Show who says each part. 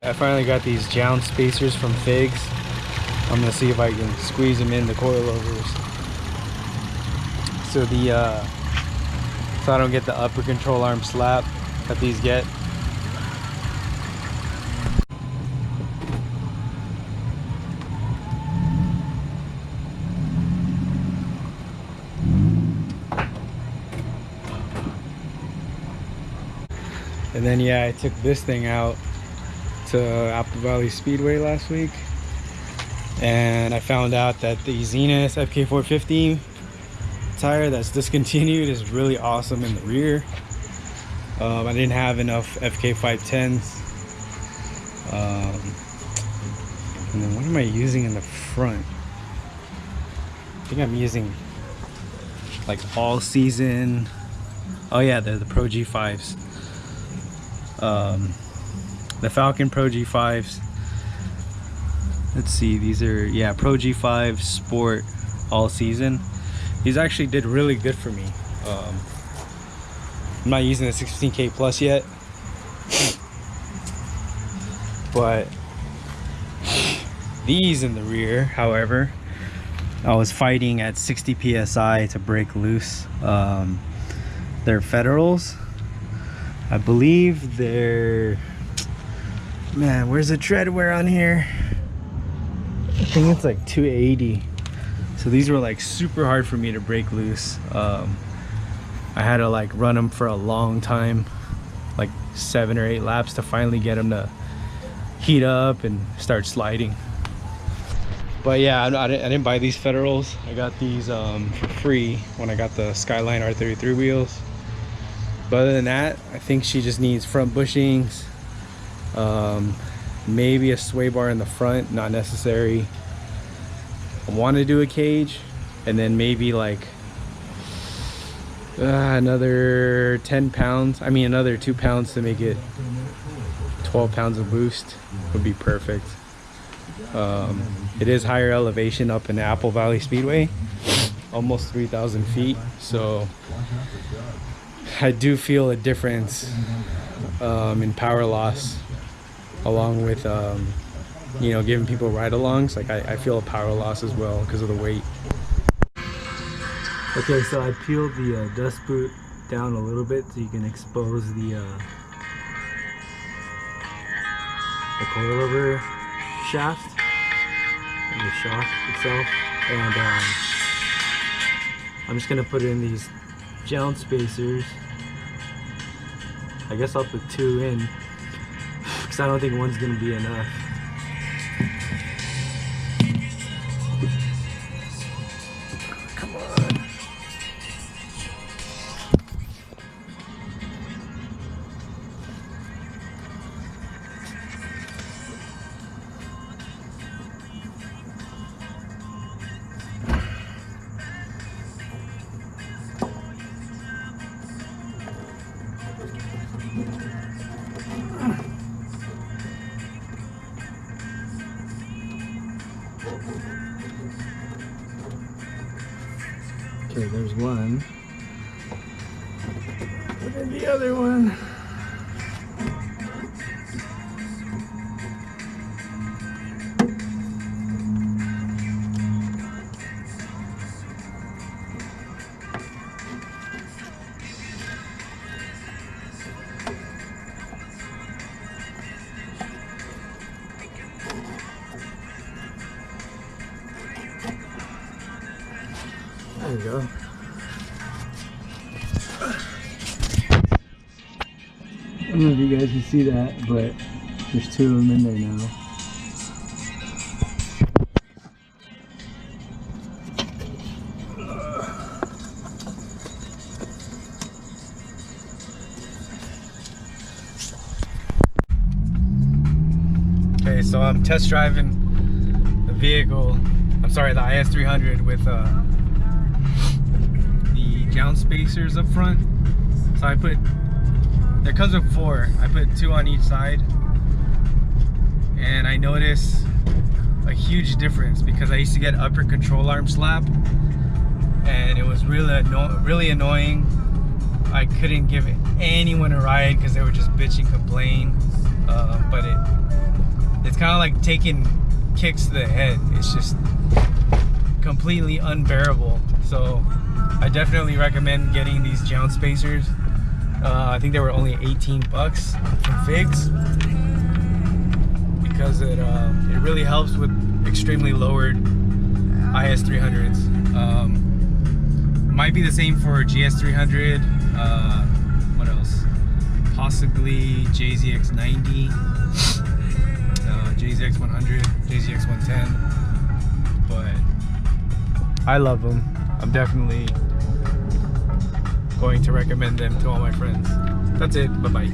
Speaker 1: I finally got these Jounce spacers from Figs. I'm gonna see if I can squeeze them in the coilovers. So so I don't get the upper control arm slap that these get. And then yeah, I took this thing out to Apple Valley Speedway last week, and I found out that the Zenith FK450 tire that's discontinued is really awesome in the rear. I didn't have enough FK510s. And then what am I using in the front? I think I'm using like all season. Oh yeah, they're the Pro G5s. The Falcon Pro G5s. Let's see, these are, yeah, Pro G5 Sport all season. These actually did really good for me. I'm not using the 16K plus yet, but these in the rear, however, I was fighting at 60 psi to break loose. They're Federals. I believe they're, man, where's the tread wear on here? I think it's like 280. So these were like super hard for me to break loose. I had to like run them for a long time, like 7 or 8 laps to finally get them to heat up and start sliding. But yeah, I didn't buy these Federals. I got these for free when I got the Skyline R33 wheels. But other than that, I think she just needs front bushings, maybe a sway bar in the front, not necessary. I want to do a cage, and then maybe like another 10 pounds, I mean another 2 pounds to make it 12 pounds of boost would be perfect. It is higher elevation up in Apple Valley Speedway, almost 3,000 feet, so I do feel a difference in power loss, along with you know, giving people ride-alongs. Like I feel a power loss as well because of the weight. Okay, so I peeled the dust boot down a little bit so you can expose the coilover shaft and the shock itself, and I'm just gonna put it in these Jounce spacers. I guess I'll put 2 in because I don't think one's gonna be enough. Come on. Okay, there's one. Look at the other one. There you go. I don't know if you guys can see that, but there's 2 of them in there now. Okay, so I'm test driving the vehicle. I'm sorry, the IS300 with the Jounce spacers up front. So I put, there comes with 4. I put 2 on each side, and I noticed a huge difference because I used to get upper control arm slap, and it was really annoying. I couldn't give anyone a ride because they were just bitching, complain. But kind of like taking kicks to the head. It's just completely unbearable. So I definitely recommend getting these Jounce spacers. I think they were only 18 bucks from Figs, because it really helps with extremely lowered IS300s. Might be the same for GS300. What else? Possibly JZX90, JZX100, JZX110. But I love them. I'm definitely going to recommend them to all my friends. That's it. Bye-bye.